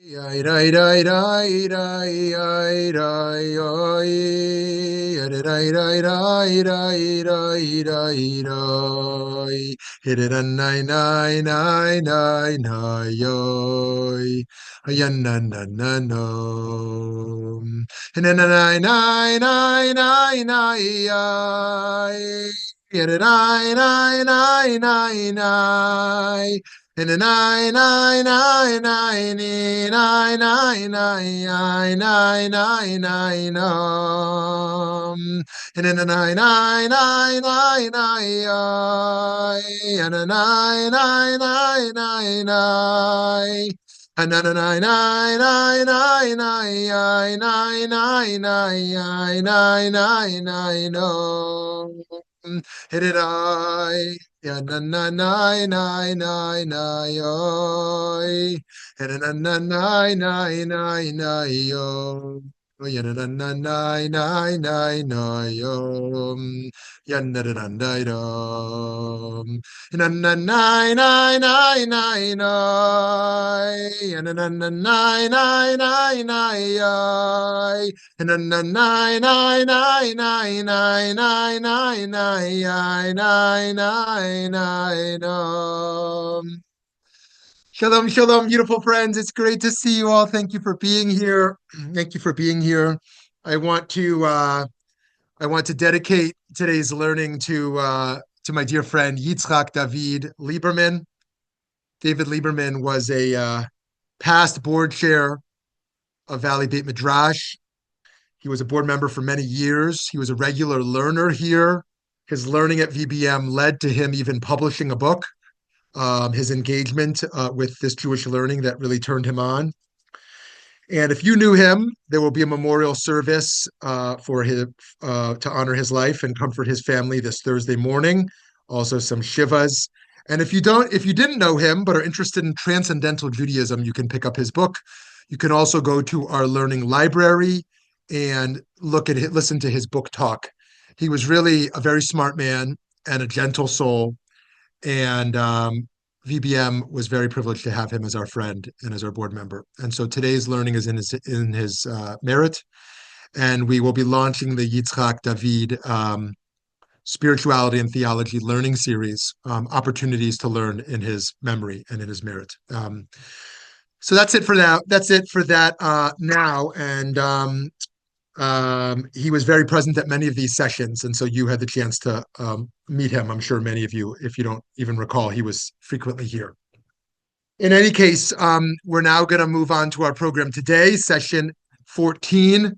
Ay, rai, rai, rai, rai, rai, rai, oi. Rai, rai, rai, rai, rai, rai, rai, rai. Hidden nai, nai, nai, nai, nai, oi. Ayan, na, na, na, no. Hidden nai, nai, nai, nai, nai, ai. Hidden nai, nai, nai, nai, nai. And a nine, nine, nine, nine, nine, nine, nine, nine, nine, nine, and then a nine, nine, nine, nine, nine, and a nine, nine, nine, nine, nine. And then a nine, nine, nine, nine, nine, nine, nine, nine, nine, nine, nine, no. Hit it I. Ya na na na na na na yo. Na na na na na na na yo. Oh, ya na na na na na na na yo. Ya na na na na yo. Na na na na na na na. Ya na na na na na na na yo. Na na na na na na na na na na. Shalom, shalom, beautiful friends. It's great to see you all. Thank you for being here. Thank you for being here. I want to dedicate today's learning to my dear friend Yitzhak David Lieberman. David Lieberman was a past board chair of Valley Beit Midrash. He was a board member for many years. He was a regular learner here. His learning at VBM led to him even publishing a book. His engagement with this Jewish learning that really turned him on. And if you knew him, there will be a memorial service for his to honor his life and comfort his family this Thursday morning. Also, some shivas. And if you didn't know him but are interested in transcendental Judaism, you can pick up his book. You can also go to our learning library and listen to his book talk. He was really a very smart man and a gentle soul, and VBM was very privileged to have him as our friend and as our board member. And so today's learning is in his merit, and we will be launching the Yitzhak David Spirituality and Theology Learning Series, opportunities to learn in his memory and in his merit. So that's it for now. That's it for that now. And he was very present at many of these sessions, and so you had the chance to meet him. I'm sure many of you, if you don't even recall, he was frequently here. In any case, we're now going to move on to our program today, session 14.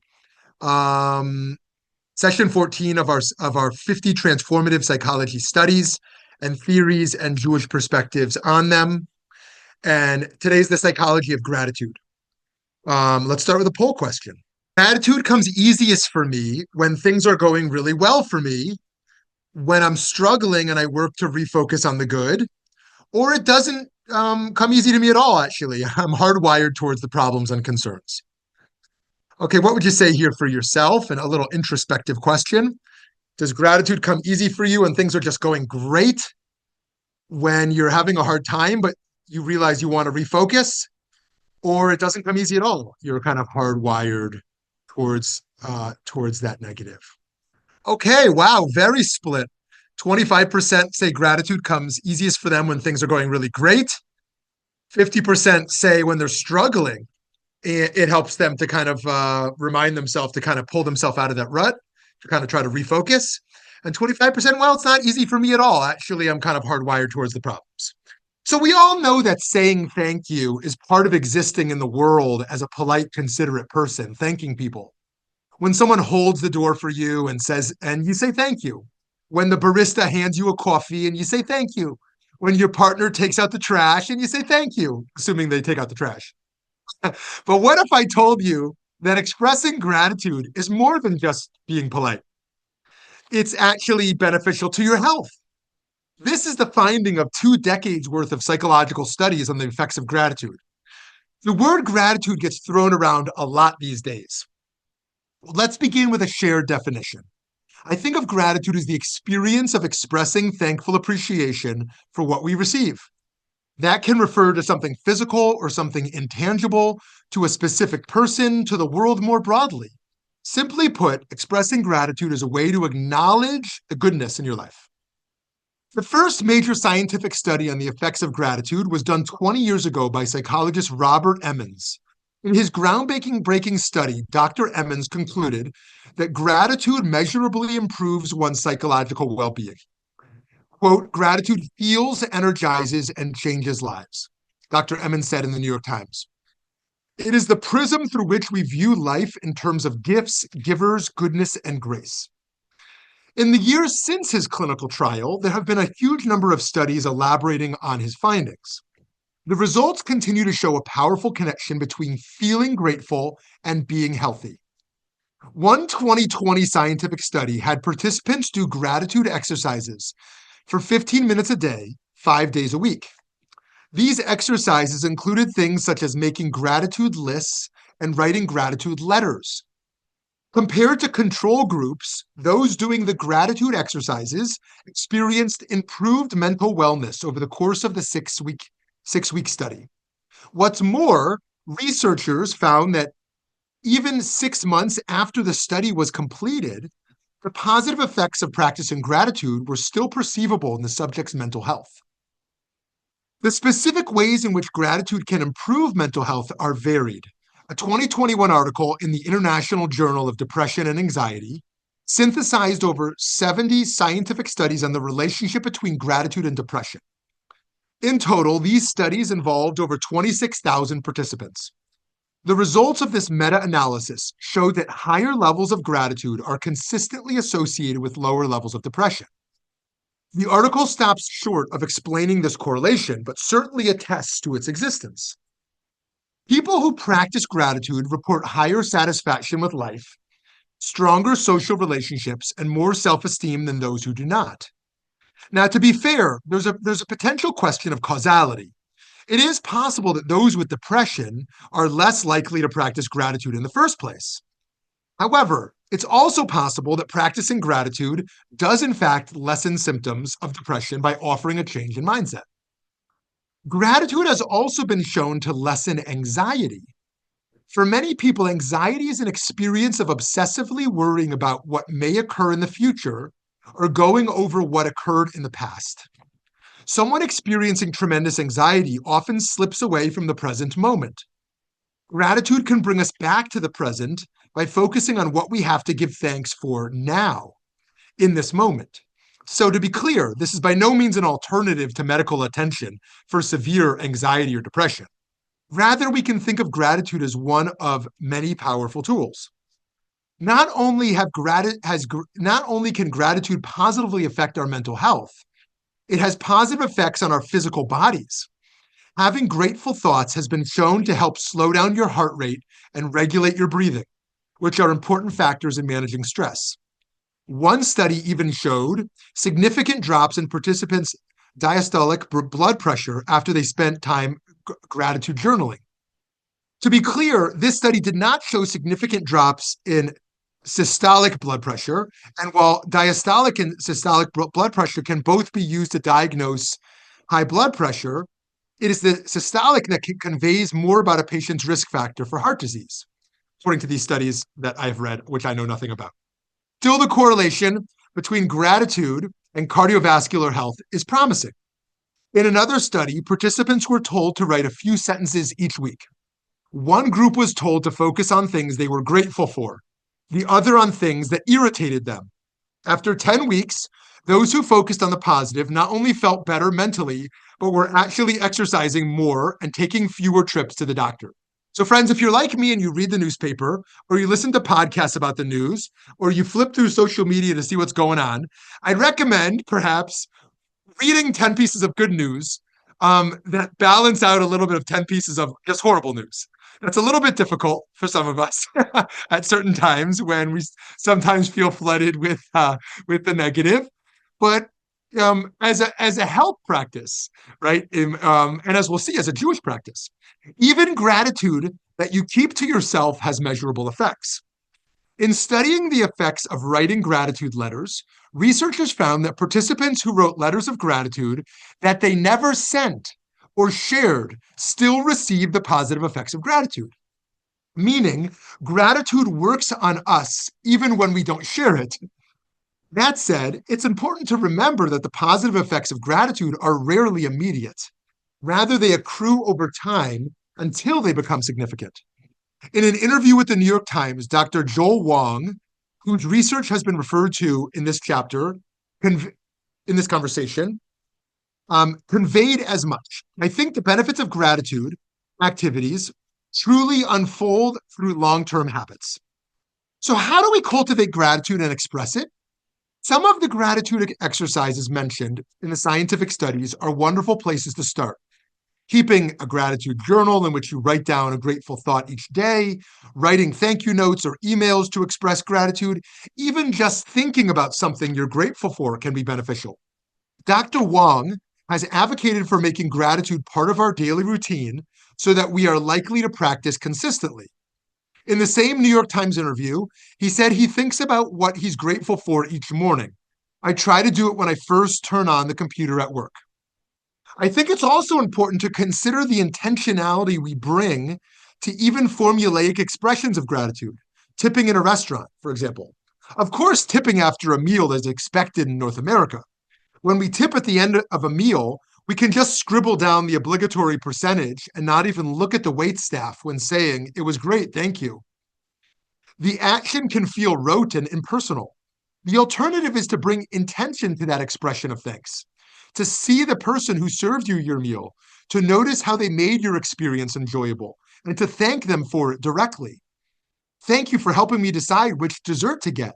Session 14 of our 50 transformative psychology studies and theories and Jewish perspectives on them. And today's the psychology of gratitude. Let's start with a poll question. Gratitude comes easiest for me when things are going really well for me, when I'm struggling and I work to refocus on the good, or it doesn't come easy to me at all, actually. I'm hardwired towards the problems and concerns. Okay, what would you say here for yourself? And a little introspective question. Does gratitude come easy for you when things are just going great? When you're having a hard time, but you realize you want to refocus? Or it doesn't come easy at all? You're kind of hardwired towards that negative. Okay, wow, very split. 25% say gratitude comes easiest for them when things are going really great. 50% say when they're struggling, it helps them to kind of remind themselves to kind of pull themselves out of that rut, to kind of try to refocus. And 25%, well, it's not easy for me at all. Actually, I'm kind of hardwired towards the problems. So we all know that saying thank you is part of existing in the world as a polite, considerate person, thanking people. When someone holds the door for you and you say thank you. When the barista hands you a coffee and you say thank you. When your partner takes out the trash and you say thank you, assuming they take out the trash. But what if I told you that expressing gratitude is more than just being polite? It's actually beneficial to your health. This is the finding of 2 decades worth of psychological studies on the effects of gratitude. The word gratitude gets thrown around a lot these days. Let's begin with a shared definition. I think of gratitude as the experience of expressing thankful appreciation for what we receive. That can refer to something physical or something intangible, to a specific person, to the world more broadly. Simply put, expressing gratitude is a way to acknowledge the goodness in your life. The first major scientific study on the effects of gratitude was done 20 years ago by psychologist Robert Emmons. In his groundbreaking study, Dr. Emmons concluded that gratitude measurably improves one's psychological well-being. Quote, gratitude heals, energizes, and changes lives, Dr. Emmons said in the New York Times. It is the prism through which we view life in terms of gifts, givers, goodness, and grace. In the years since his clinical trial, there have been a huge number of studies elaborating on his findings. The results continue to show a powerful connection between feeling grateful and being healthy. One 2020 scientific study had participants do gratitude exercises for 15 minutes a day, 5 days a week. These exercises included things such as making gratitude lists and writing gratitude letters. Compared to control groups, those doing the gratitude exercises experienced improved mental wellness over the course of the six-week study. What's more, researchers found that even 6 months after the study was completed, the positive effects of practicing gratitude were still perceivable in the subject's mental health. The specific ways in which gratitude can improve mental health are varied. A 2021 article in the International Journal of Depression and Anxiety synthesized over 70 scientific studies on the relationship between gratitude and depression. In total, these studies involved over 26,000 participants. The results of this meta-analysis showed that higher levels of gratitude are consistently associated with lower levels of depression. The article stops short of explaining this correlation, but certainly attests to its existence. People who practice gratitude report higher satisfaction with life, stronger social relationships, and more self-esteem than those who do not. Now, to be fair, there's a potential question of causality. It is possible that those with depression are less likely to practice gratitude in the first place. However, it's also possible that practicing gratitude does in fact lessen symptoms of depression by offering a change in mindset. Gratitude has also been shown to lessen anxiety. For many people, anxiety is an experience of obsessively worrying about what may occur in the future or going over what occurred in the past. Someone experiencing tremendous anxiety often slips away from the present moment. Gratitude can bring us back to the present by focusing on what we have to give thanks for now, in this moment. So to be clear, this is by no means an alternative to medical attention for severe anxiety or depression. Rather, we can think of gratitude as one of many powerful tools. Not only can gratitude positively affect our mental health, it has positive effects on our physical bodies. Having grateful thoughts has been shown to help slow down your heart rate and regulate your breathing, which are important factors in managing stress. One study even showed significant drops in participants' diastolic blood pressure after they spent time gratitude journaling. To be clear, this study did not show significant drops in systolic blood pressure, and while diastolic and systolic blood pressure can both be used to diagnose high blood pressure, it is the systolic that conveys more about a patient's risk factor for heart disease, according to these studies that I've read, which I know nothing about. Still, the correlation between gratitude and cardiovascular health is promising. In another study, participants were told to write a few sentences each week. One group was told to focus on things they were grateful for, the other on things that irritated them. After 10 weeks, those who focused on the positive not only felt better mentally, but were actually exercising more and taking fewer trips to the doctor. So friends, if you're like me and you read the newspaper, or you listen to podcasts about the news, or you flip through social media to see what's going on, I'd recommend perhaps reading 10 pieces of good news that balance out a little bit of 10 pieces of just horrible news. That's a little bit difficult for some of us at certain times when we sometimes feel flooded with the negative. But as a health practice, right, and as we'll see, as a Jewish practice, even gratitude that you keep to yourself has measurable effects. In studying the effects of writing gratitude letters, researchers found that participants who wrote letters of gratitude that they never sent or shared still receive the positive effects of gratitude. Meaning, gratitude works on us even when we don't share it. That said, it's important to remember that the positive effects of gratitude are rarely immediate. Rather, they accrue over time until they become significant. In an interview with the New York Times, Dr. Joel Wong, whose research has been referred to in this chapter, in this conversation, conveyed as much. I think the benefits of gratitude activities truly unfold through long-term habits. So how do we cultivate gratitude and express it? Some of the gratitude exercises mentioned in the scientific studies are wonderful places to start. Keeping a gratitude journal in which you write down a grateful thought each day, writing thank you notes or emails to express gratitude, even just thinking about something you're grateful for can be beneficial. Dr. Wong has advocated for making gratitude part of our daily routine so that we are likely to practice consistently. In the same New York Times interview, he said he thinks about what he's grateful for each morning. I try to do it when I first turn on the computer at work. I think it's also important to consider the intentionality we bring to even formulaic expressions of gratitude. Tipping in a restaurant, for example. Of course, tipping after a meal is expected in North America. When we tip at the end of a meal, we can just scribble down the obligatory percentage and not even look at the waitstaff when saying, "It was great, thank you." The action can feel rote and impersonal. The alternative is to bring intention to that expression of thanks, to see the person who served you your meal, to notice how they made your experience enjoyable, and to thank them for it directly. Thank you for helping me decide which dessert to get.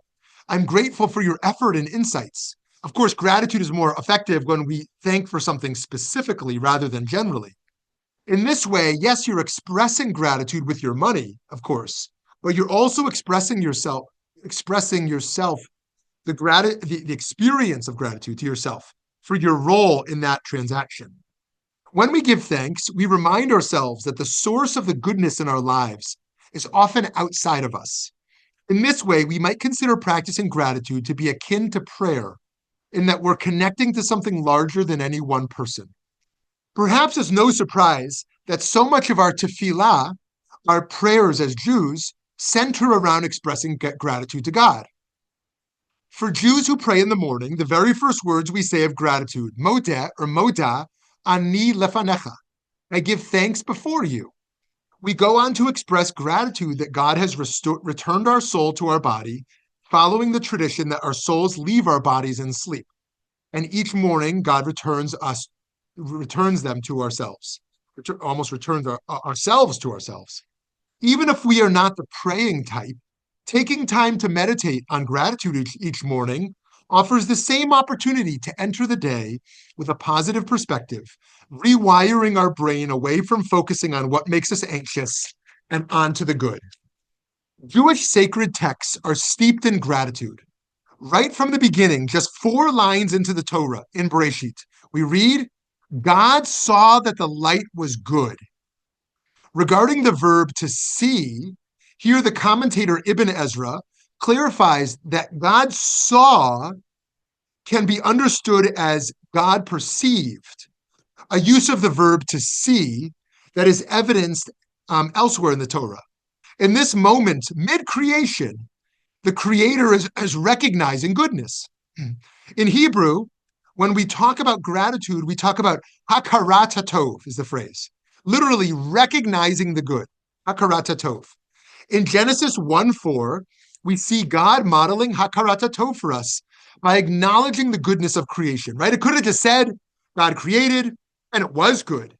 I'm grateful for your effort and insights. Of course, gratitude is more effective when we thank for something specifically rather than generally. In this way, yes, you're expressing gratitude with your money, of course, but you're also expressing yourself, the experience of gratitude to yourself for your role in that transaction. When we give thanks, we remind ourselves that the source of the goodness in our lives is often outside of us. In this way, we might consider practicing gratitude to be akin to prayer, in that we're connecting to something larger than any one person. Perhaps it's no surprise that so much of our tefillah, our prayers as Jews, center around expressing gratitude to God. For Jews who pray in the morning, the very first words we say of gratitude, modeh or moda, ani lefanecha, I give thanks before you. We go on to express gratitude that God has returned our soul to our body, following the tradition that our souls leave our bodies in sleep. And each morning, God returns them to ourselves, returns ourselves to ourselves. Even if we are not the praying type, taking time to meditate on gratitude each morning offers the same opportunity to enter the day with a positive perspective, rewiring our brain away from focusing on what makes us anxious and onto the good. Jewish sacred texts are steeped in gratitude. Right from the beginning, just 4 lines into the Torah, in Bereshit, we read, God saw that the light was good. Regarding the verb to see, here the commentator Ibn Ezra clarifies that God saw can be understood as God perceived, a use of the verb to see that is evidenced elsewhere in the Torah. In this moment, mid-creation, the Creator is recognizing goodness. In Hebrew, when we talk about gratitude, we talk about hakarat hatov is the phrase, literally recognizing the good, hakarat hatov. In Genesis 1:4, we see God modeling hakarat hatov for us by acknowledging the goodness of creation, right? It could have just said, God created, and it was good.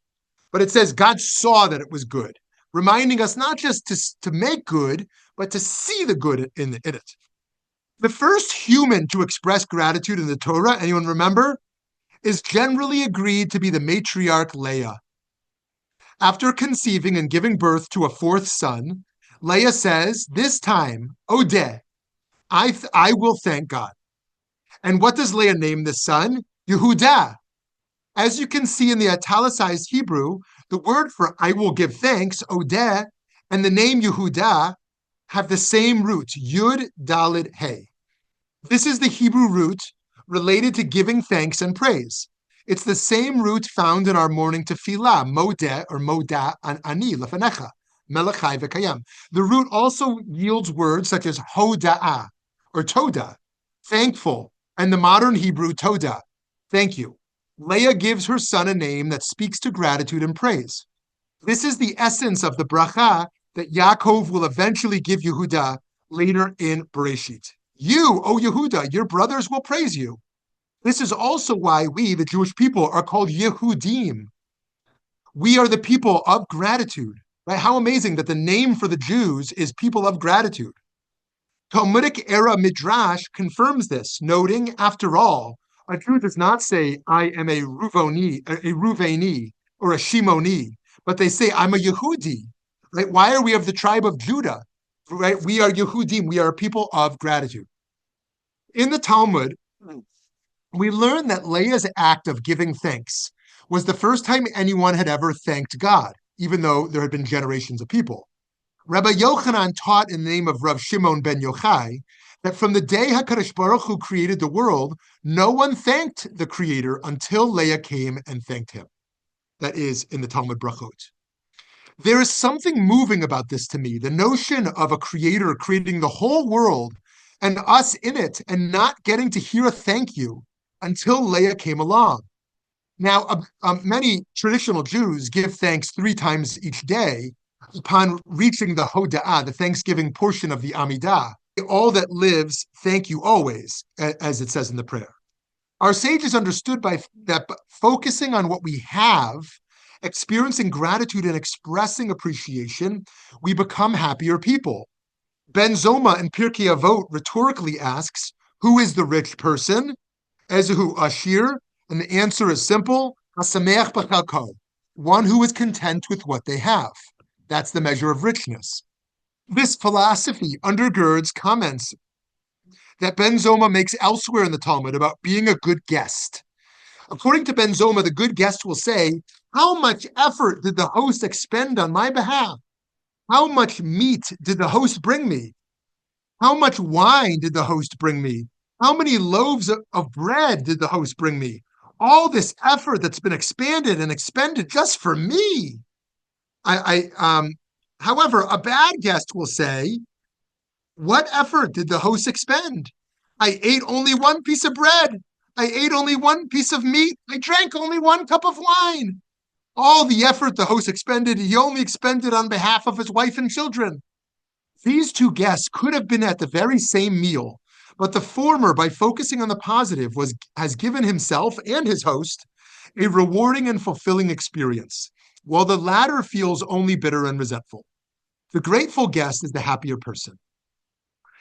But it says God saw that it was good, reminding us not just to make good, but to see the good in it. The first human to express gratitude in the Torah, anyone remember, is generally agreed to be the matriarch Leah. After conceiving and giving birth to a 4th son, Leah says, this time, Odeh, I will thank God. And what does Leah name this son? Yehudah. As you can see in the italicized Hebrew, the word for I will give thanks, Odeh, and the name Yehudah have the same root, Yud Daled Hey. This is the Hebrew root related to giving thanks and praise. It's the same root found in our morning tefillah, modeh or moda ani lefanecha, melech chai v'kayam. The root also yields words such as hoda'ah or toda, thankful, and the modern Hebrew toda, thank you. Leah gives her son a name that speaks to gratitude and praise. This is the essence of the bracha that Yaakov will eventually give Yehuda later in Bereshit. You, O Yehuda, your brothers will praise you. This is also why we, the Jewish people, are called Yehudim. We are the people of gratitude. Right? How amazing that the name for the Jews is people of gratitude. Talmudic era Midrash confirms this, noting, after all, a Jew does not say, I am a Ruveni or a Shimoni, but they say, I'm a Yehudi. Right? Why are we of the tribe of Judah? Right? We are Yehudim. We are a people of gratitude. In the Talmud, we learn that Leah's act of giving thanks was the first time anyone had ever thanked God, even though there had been generations of people. Rabbi Yochanan taught in the name of Rav Shimon ben Yochai that from the day HaKadosh Baruch Hu created the world, no one thanked the Creator until Leah came and thanked him. That is in the Talmud Brachot. There is something moving about this to me, the notion of a Creator creating the whole world and us in it and not getting to hear a thank you until Leah came along. Now, many traditional Jews give thanks 3 times each day upon reaching the Hoda'ah, the Thanksgiving portion of the Amidah. All that lives, thank you always, as it says in the prayer. Our sages understood by that focusing on what we have, experiencing gratitude and expressing appreciation, we become happier people. Ben Zoma in Pirkei Avot rhetorically asks, who is the rich person? Ezehu Ashir, and the answer is simple, Hasameach b'chalko, one who is content with what they have. That's the measure of richness. This philosophy undergirds comments that Ben Zoma makes elsewhere in the Talmud about being a good guest. According to Ben Zoma, the good guest will say, how much effort did the host expend on my behalf? How much meat did the host bring me? How much wine did the host bring me? How many loaves of bread did the host bring me? All this effort that's been expanded and expended just for me. However, a bad guest will say, what effort did the host expend? I ate only 1 piece of bread. I ate only 1 piece of meat. I drank only 1 cup of wine. All the effort the host expended, he only expended on behalf of his wife and children. These 2 guests could have been at the very same meal, but the former, by focusing on the positive, has given himself and his host a rewarding and fulfilling experience, while the latter feels only bitter and resentful. The grateful guest is the happier person.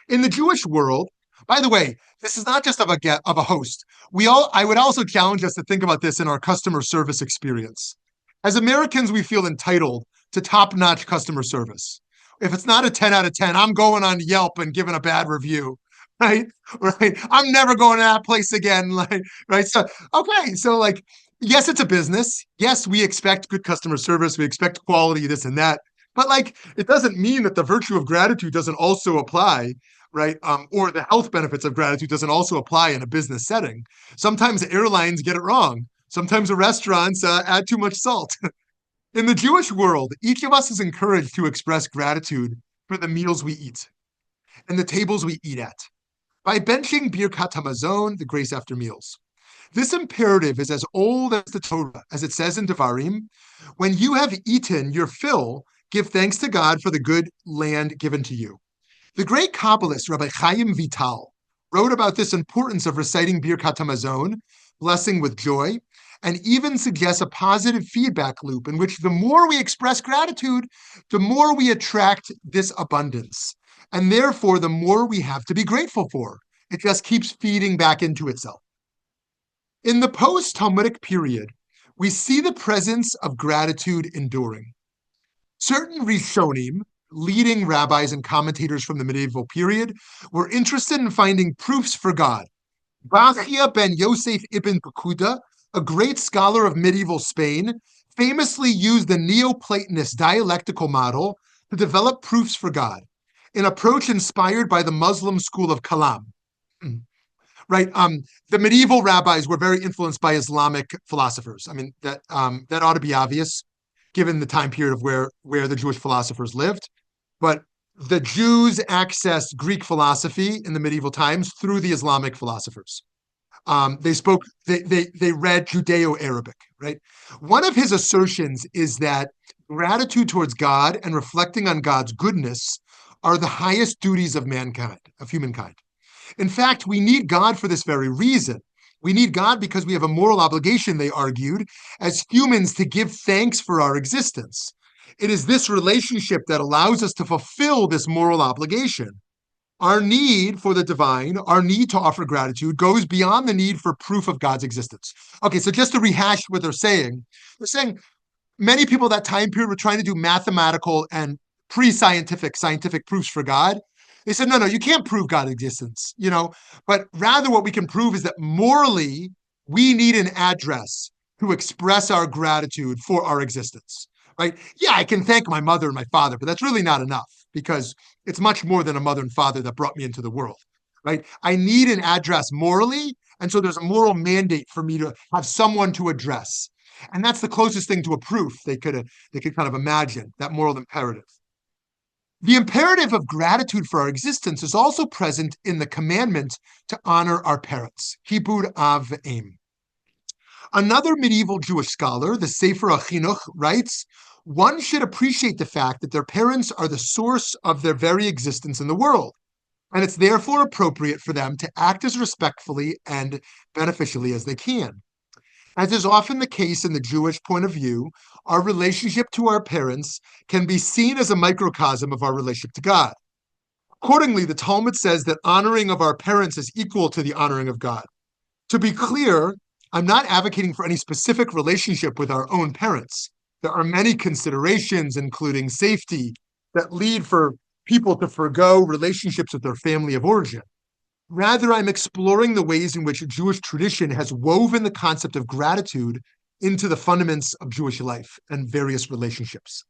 In the Jewish world, by the way, this is not just of a host. I would also challenge us to think about this in our customer service experience. As Americans, we feel entitled to top-notch customer service. If it's not a 10 out of 10, I'm going on Yelp and giving a bad review, right? Right. I'm never going to that place again, right? So, okay, so like, yes, it's a business. Yes, we expect good customer service. We expect quality, this and that. But like, it doesn't mean that the virtue of gratitude doesn't also apply, right? Or the health benefits of gratitude doesn't also apply in a business setting. Sometimes airlines get it wrong. Sometimes the restaurants add too much salt. In the Jewish world, each of us is encouraged to express gratitude for the meals we eat and the tables we eat at by benching Birkat Hamazon, the grace after meals. This imperative is as old as the Torah, as it says in Devarim, when you have eaten your fill, give thanks to God for the good land given to you. The great Kabbalist, Rabbi Chaim Vital, wrote about this importance of reciting Birkat Hamazon, blessing with joy, and even suggests a positive feedback loop in which the more we express gratitude, the more we attract this abundance. And therefore, the more we have to be grateful for. It just keeps feeding back into itself. In the post-Talmudic period, we see the presence of gratitude enduring. Certain Rishonim, leading rabbis and commentators from the medieval period, were interested in finding proofs for God. Bachia ben Yosef ibn Pekuda, a great scholar of medieval Spain, famously used the Neoplatonist dialectical model to develop proofs for God, an approach inspired by the Muslim school of Kalam. right? The medieval rabbis were very influenced by Islamic philosophers. I mean, that ought to be obvious, given the time period of where the Jewish philosophers lived. But the Jews accessed Greek philosophy in the medieval times through the Islamic philosophers. They read Judeo-Arabic, right? One of his assertions is that gratitude towards God and reflecting on God's goodness are the highest duties of mankind, of humankind. In fact, we need God for this very reason. We need God because we have a moral obligation, they argued, as humans to give thanks for our existence. It is this relationship that allows us to fulfill this moral obligation. Our need for the divine, our need to offer gratitude goes beyond the need for proof of God's existence. Okay, so just to rehash what they're saying many people at that time period were trying to do mathematical and pre-scientific scientific proofs for God. They said, no, you can't prove God's existence, but rather what we can prove is that morally, we need an address to express our gratitude for our existence, right? Yeah, I can thank my mother and my father, but that's really not enough because it's much more than a mother and father that brought me into the world, right? I need an address morally, and so there's a moral mandate for me to have someone to address. And that's the closest thing to a proof they could kind of imagine, that moral imperative. The imperative of gratitude for our existence is also present in the commandment to honor our parents, Kibud Av Ve'em. Another medieval Jewish scholar, the Sefer HaChinuch, writes, one should appreciate the fact that their parents are the source of their very existence in the world, and it's therefore appropriate for them to act as respectfully and beneficially as they can. As is often the case in the Jewish point of view, our relationship to our parents can be seen as a microcosm of our relationship to God. Accordingly, the Talmud says that honoring of our parents is equal to the honoring of God. To be clear, I'm not advocating for any specific relationship with our own parents. There are many considerations, including safety, that lead for people to forgo relationships with their family of origin. Rather, I'm exploring the ways in which Jewish tradition has woven the concept of gratitude into the fundaments of Jewish life and various relationships.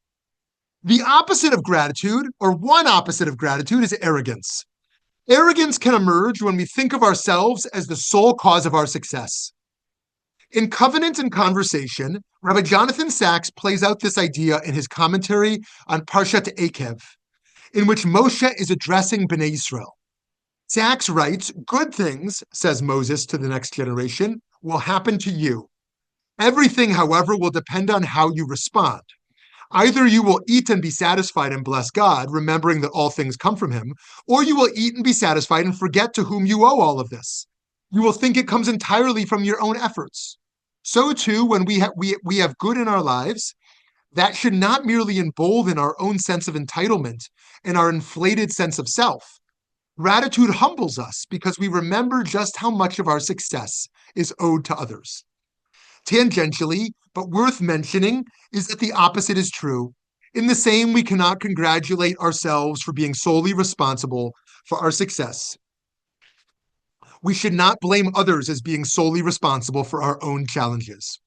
The opposite of gratitude, or one opposite of gratitude, is arrogance. Arrogance can emerge when we think of ourselves as the sole cause of our success. In Covenant and Conversation, Rabbi Jonathan Sachs plays out this idea in his commentary on Parshat Ekev, in which Moshe is addressing Bnei Yisrael. Sachs writes, good things, says Moses to the next generation, will happen to you. Everything, however, will depend on how you respond. Either you will eat and be satisfied and bless God, remembering that all things come from him, or you will eat and be satisfied and forget to whom you owe all of this. You will think it comes entirely from your own efforts. So too, when we have good in our lives, that should not merely embolden our own sense of entitlement and our inflated sense of self. Gratitude humbles us because we remember just how much of our success is owed to others. Tangentially, but worth mentioning, is that the opposite is true. In the same, we cannot congratulate ourselves for being solely responsible for our success. We should not blame others as being solely responsible for our own challenges.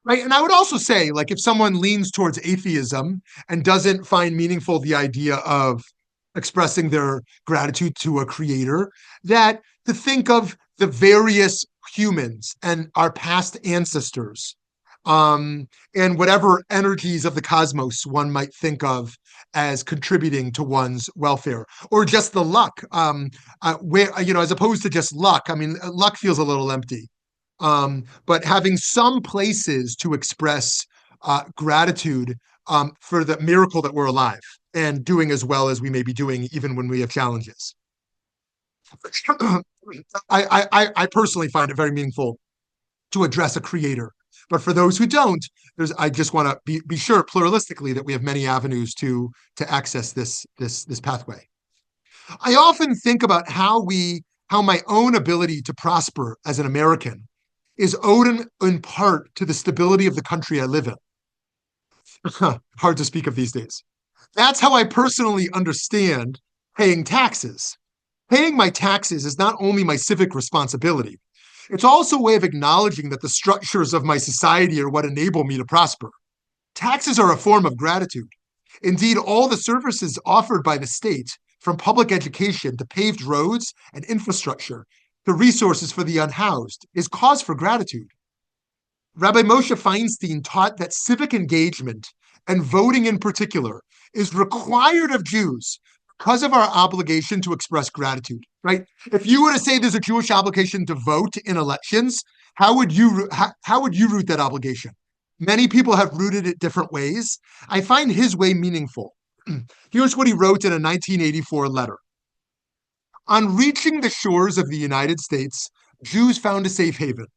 Right. And I would also say, like, if someone leans towards atheism and doesn't find meaningful the idea of expressing their gratitude to a creator, that to think of the various humans and our past ancestors, and whatever energies of the cosmos one might think of as contributing to one's welfare, or just the luck, where, as opposed to just luck. I mean, luck feels a little empty. But having some places to express gratitude for the miracle that we're alive and doing as well as we may be doing, even when we have challenges. I personally find it very meaningful to address a creator. But for those who don't, I just want to be sure pluralistically that we have many avenues to access this pathway. I often think about how my own ability to prosper as an American is owed in part to the stability of the country I live in. Hard to speak of these days. That's how I personally understand paying taxes. Paying my taxes is not only my civic responsibility, it's also a way of acknowledging that the structures of my society are what enable me to prosper. Taxes are a form of gratitude. Indeed, all the services offered by the state, from public education to paved roads and infrastructure, to resources for the unhoused is cause for gratitude. Rabbi Moshe Feinstein taught that civic engagement, and voting in particular, is required of Jews because of our obligation to express gratitude, right? If you were to say there's a Jewish obligation to vote in elections, how would you root that obligation? Many people have rooted it different ways. I find his way meaningful. Here's what he wrote in a 1984 letter. On reaching the shores of the United States, Jews found a safe haven.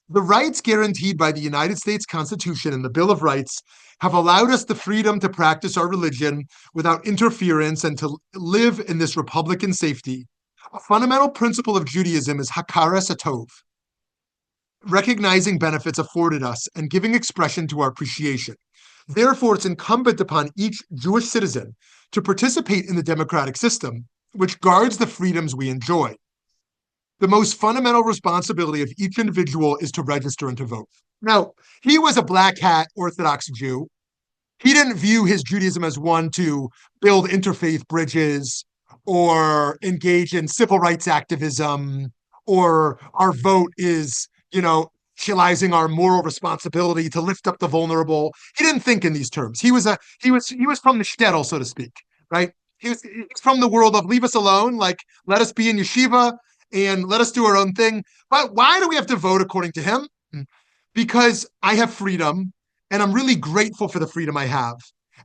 The rights guaranteed by the United States Constitution and the Bill of Rights have allowed us the freedom to practice our religion without interference and to live in this Republican safety. A fundamental principle of Judaism is hakaras hatov, recognizing benefits afforded us and giving expression to our appreciation. Therefore, it's incumbent upon each Jewish citizen to participate in the democratic system, which guards the freedoms we enjoy. The most fundamental responsibility of each individual is to register and to vote. Now, he was a black hat Orthodox Jew. He didn't view his Judaism as one to build interfaith bridges or engage in civil rights activism, or our vote is, realizing our moral responsibility to lift up the vulnerable. He didn't think in these terms. He was from the shtetl, so to speak, right? He's from the world of leave us alone, like let us be in yeshiva and let us do our own thing. But why do we have to vote according to him? Because I have freedom and I'm really grateful for the freedom I have.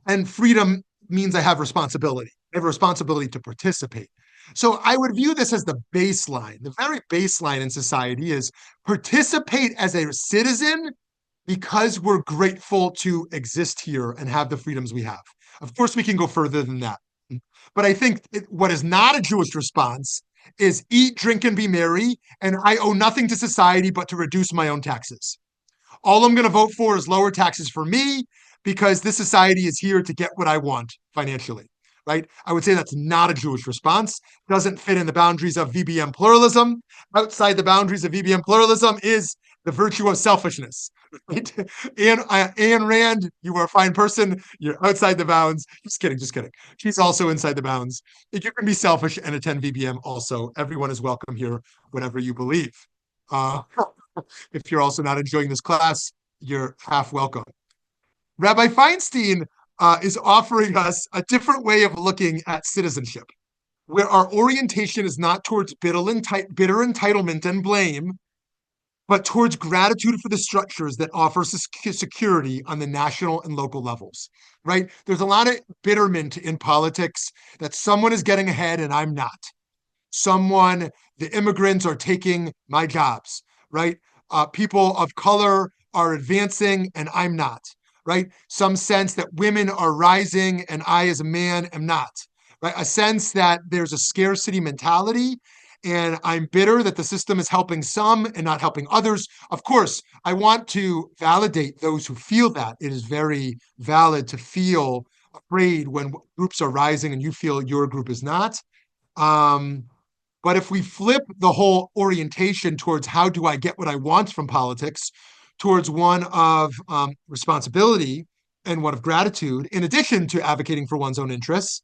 And freedom means I have responsibility. I have a responsibility to participate. So I would view this as the baseline. The very baseline in society is participate as a citizen because we're grateful to exist here and have the freedoms we have. Of course, we can go further than that. But I think what is not a Jewish response is eat, drink, and be merry, and I owe nothing to society but to reduce my own taxes. All I'm going to vote for is lower taxes for me because this society is here to get what I want financially, right? I would say that's not a Jewish response. Doesn't fit in the boundaries of VBM pluralism. Outside the boundaries of VBM pluralism is the virtue of selfishness. Right? Ayn Rand, you are a fine person. You're outside the bounds. Just kidding. She's also inside the bounds. You can be selfish and attend VBM also. Everyone is welcome here, whatever you believe. If you're also not enjoying this class, you're half welcome. Rabbi Feinstein is offering us a different way of looking at citizenship, where our orientation is not towards bitter entitlement and blame, but towards gratitude for the structures that offer security on the national and local levels, right? There's a lot of bitterment in politics that someone is getting ahead and I'm not. The immigrants are taking my jobs, right? People of color are advancing and I'm not, right? Some sense that women are rising and I as a man am not, right? A sense that there's a scarcity mentality and I'm bitter that the system is helping some and not helping others. Of course, I want to validate those who feel that. It is very valid to feel afraid when groups are rising and you feel your group is not. But if we flip the whole orientation towards how do I get what I want from politics, towards one of responsibility and one of gratitude, in addition to advocating for one's own interests,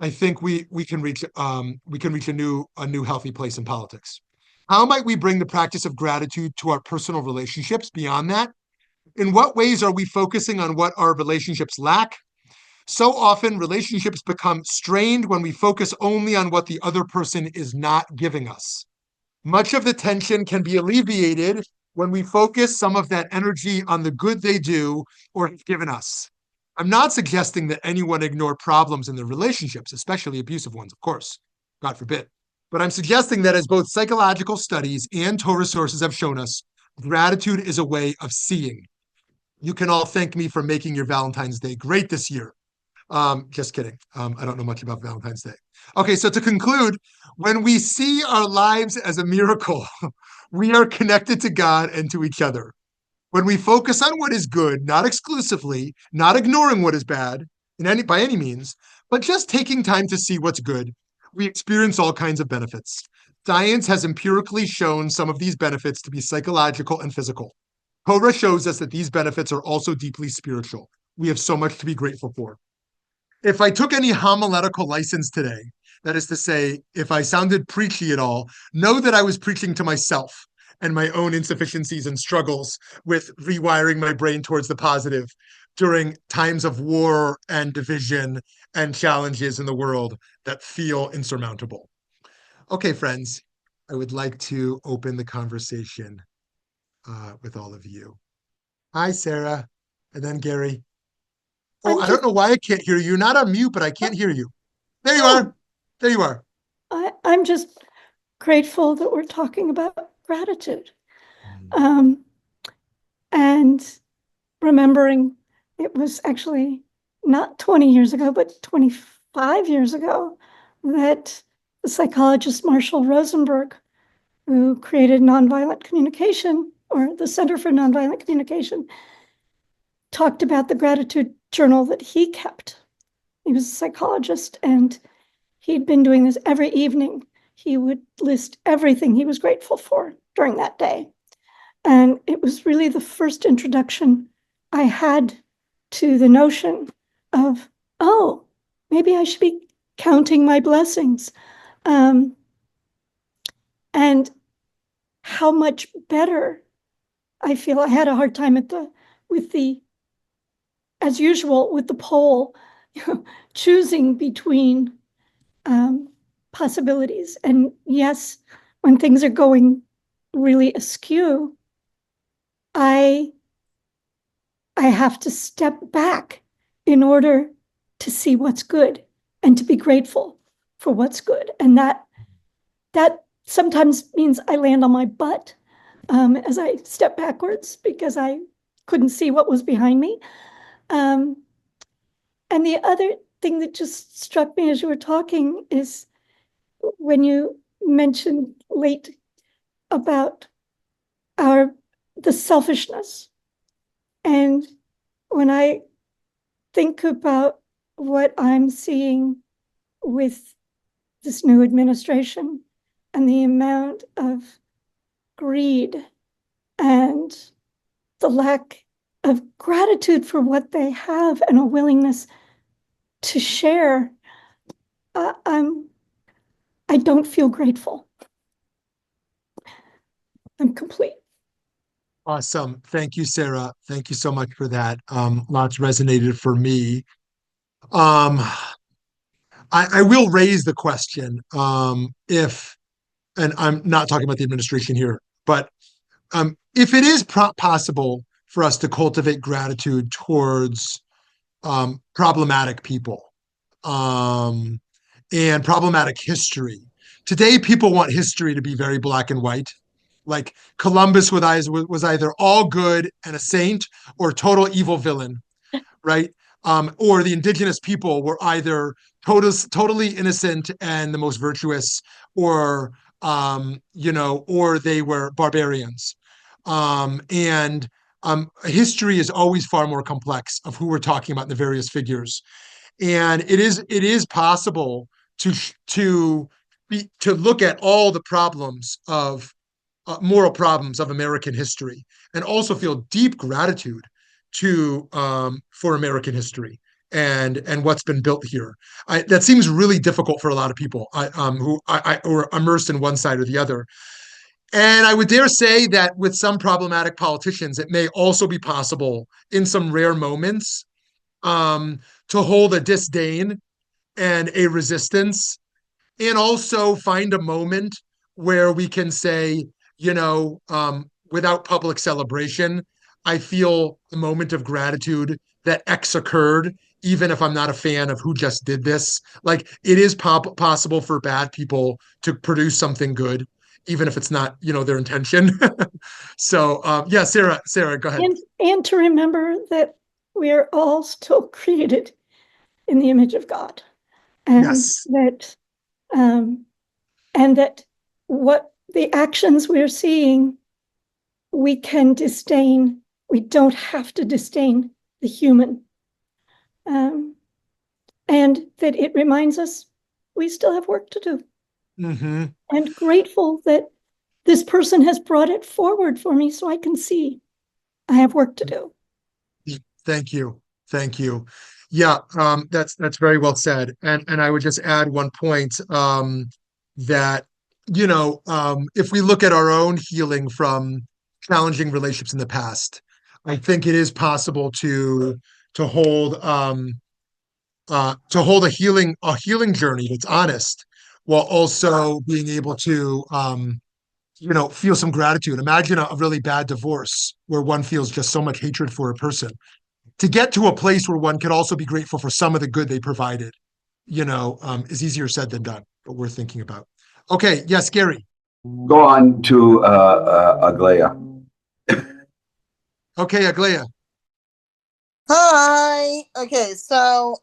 I think we can reach a new healthy place in politics. How might we bring the practice of gratitude to our personal relationships beyond that? In what ways are we focusing on what our relationships lack? So often relationships become strained when we focus only on what the other person is not giving us. Much of the tension can be alleviated when we focus some of that energy on the good they do or have given us. I'm not suggesting that anyone ignore problems in their relationships, especially abusive ones, of course, God forbid. But I'm suggesting that as both psychological studies and Torah sources have shown us, gratitude is a way of seeing. You can all thank me for making your Valentine's Day great this year. Just kidding. I don't know much about Valentine's Day. Okay, so to conclude, when we see our lives as a miracle, we are connected to God and to each other. When we focus on what is good, not exclusively, not ignoring what is bad by any means, but just taking time to see what's good, we experience all kinds of benefits. Science has empirically shown some of these benefits to be psychological and physical. Torah shows us that these benefits are also deeply spiritual. We have so much to be grateful for. If I took any homiletical license today, That is to say, if I sounded preachy at all, know that I was preaching to myself and my own insufficiencies and struggles with rewiring my brain towards the positive during times of war and division and challenges in the world that feel insurmountable. Okay, friends, I would like to open the conversation with all of you. Hi, Sarah. And then Gary. Oh, I'm I don't just, know why I can't hear you. You're not on mute, but I can't hear you. There you oh, are. There you are. I'm just grateful that we're talking about gratitude. Mm. Um, and remembering it was actually not 20 years ago, but 25 years ago that the psychologist Marshall Rosenberg, who created nonviolent communication or the Center for Nonviolent Communication, talked about the gratitude journal that he kept. He was a psychologist and he'd been doing this every evening. He would list everything he was grateful for during that day. And it was really the first introduction I had to the notion of, oh, maybe I should be counting my blessings. Um, and how much better I feel. I had a hard time with the, as usual, with the poll, choosing between um, possibilities. And yes, when things are going really askew, I I have to step back in order to see what's good and to be grateful for what's good. And that sometimes means I land on my butt as I step backwards because I couldn't see what was behind me. Um, and the other thing that just struck me as you were talking is when you mentioned late about our the selfishness. And when I think about what I'm seeing with this new administration and the amount of greed and the lack of gratitude for what they have and a willingness to share, uh, I'm I don't feel grateful. I'm complete. Awesome. Thank you, Sarah. Thank you so much for that. Lots resonated for me. Um, I will raise the question if, and I'm not talking about the administration here, but if it is possible for us to cultivate gratitude towards problematic people um, and problematic history. Today, people want history to be very black and white. Like Columbus was either all good and a saint or total evil villain, right? Or the indigenous people were either totally innocent and the most virtuous, or or they were barbarians. And history is always far more complex of who we're talking about in the various figures, and it is possible to to look at all the problems of moral problems of American history and also feel deep gratitude to for American history and what's been built here. That seems really difficult for a lot of people who are immersed in one side or the other. And I would dare say that with some problematic politicians, it may also be possible in some rare moments um, to hold a disdain and a resistance, and also find a moment where we can say, without public celebration, I feel a moment of gratitude that X occurred, even if I'm not a fan of who just did this. Like it is possible for bad people to produce something good, even if it's not, their intention. So, yeah, Sarah, go ahead. And to remember that we are all still created in the image of God, and Yes. that um, and that what the actions we're seeing, we can disdain. We don't have to disdain the human, um, and that it reminds us we still have work to do. Mm-hmm. And grateful that this person has brought it forward for me so I can see I have work to do. Thank you. Thank you. Yeah, that's very well said. And I would just add one point, that, if we look at our own healing from challenging relationships in the past, I think it is possible to hold a healing journey that's honest, while also being able to feel some gratitude. Imagine a really bad divorce where one feels just so much hatred for a person. To get to a place where one could also be grateful for some of the good they provided, is easier said than done, but worth thinking about. Okay, yes, Gary. Go on to Aglaya. Okay, Aglaya. Hi. Okay, so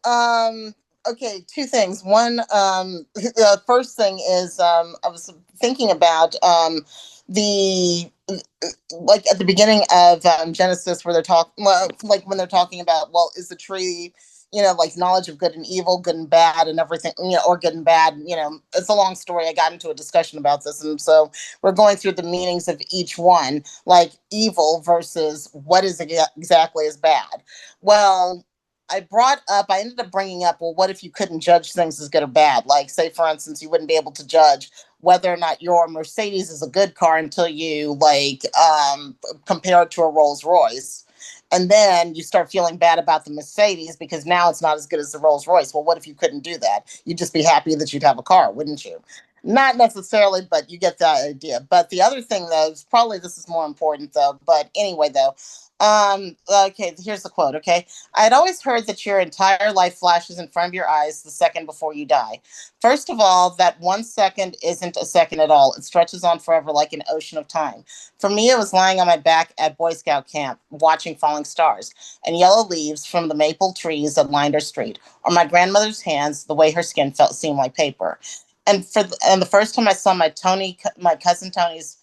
okay, two things. One, the first thing is I was thinking about the like at the beginning of Genesis where they're talking, well, like when they're talking about, well, is the tree, like knowledge of good and evil, good and bad, and everything, or good and bad. It's a long story. I got into a discussion about this, and so we're going through the meanings of each one, like evil versus what is exactly as bad. Well, I ended up bringing up, well, what if you couldn't judge things as good or bad? Like, say, for instance, you wouldn't be able to judge whether or not your Mercedes is a good car until you compare it to a Rolls Royce. And then you start feeling bad about the Mercedes because now it's not as good as the Rolls Royce. Well, what if you couldn't do that? You'd just be happy that you'd have a car, wouldn't you? Not necessarily, but you get the idea. But the other thing, though, is probably this is more important, though. But anyway, though, okay, here's the quote. Okay, I had always heard that your entire life flashes in front of your eyes the second before you die. First of all, that 1 second isn't a second at all. It stretches on forever like an ocean of time. For me, it was lying on my back at Boy Scout camp, watching falling stars and yellow leaves from the maple trees that lined our street, or my grandmother's hands, the way her skin felt seemed like paper. And the first time I saw my cousin Tony's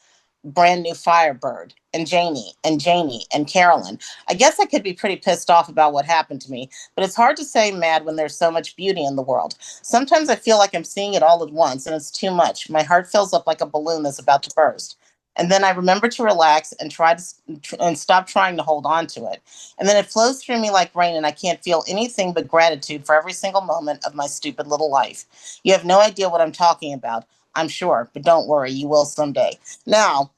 brand new Firebird and Janie and Carolyn. I guess I could be pretty pissed off about what happened to me, but it's hard to say mad when there's so much beauty in the world. Sometimes I feel like I'm seeing it all at once and it's too much. My heart fills up like a balloon that's about to burst. And then I remember to relax and and stop trying to hold on to it. And then it flows through me like rain, and I can't feel anything but gratitude for every single moment of my stupid little life. You have no idea what I'm talking about, I'm sure, but don't worry, you will someday. Now,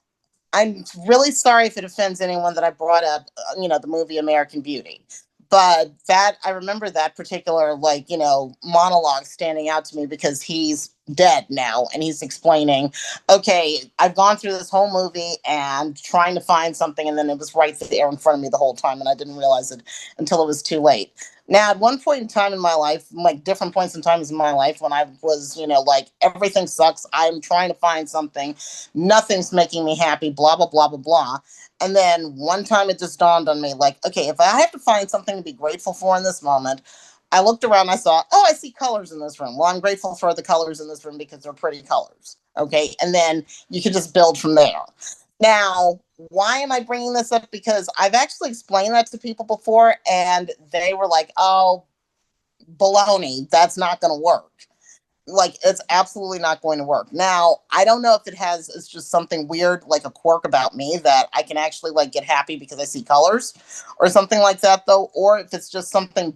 I'm really sorry if it offends anyone that I brought up, the movie American Beauty. But that I remember that particular monologue standing out to me because he's dead now and he's explaining, okay, I've gone through this whole movie and trying to find something and then it was right there in front of me the whole time and I didn't realize it until it was too late. Now, at one point in time in my life, like different points in times in my life when I was, like everything sucks, I'm trying to find something, nothing's making me happy, blah, blah, blah, blah, blah. And then one time it just dawned on me, like, okay, if I have to find something to be grateful for in this moment, I looked around, and I saw, oh, I see colors in this room. Well, I'm grateful for the colors in this room because they're pretty colors. Okay. And then you can just build from there. Now, why am I bringing this up? Because I've actually explained that to people before, and they were like, oh, baloney, that's not going to work. Like, it's absolutely not going to work. Now, I don't know if it's just something weird, like a quirk about me that I can actually like get happy because I see colors or something like that though, or if it's just something,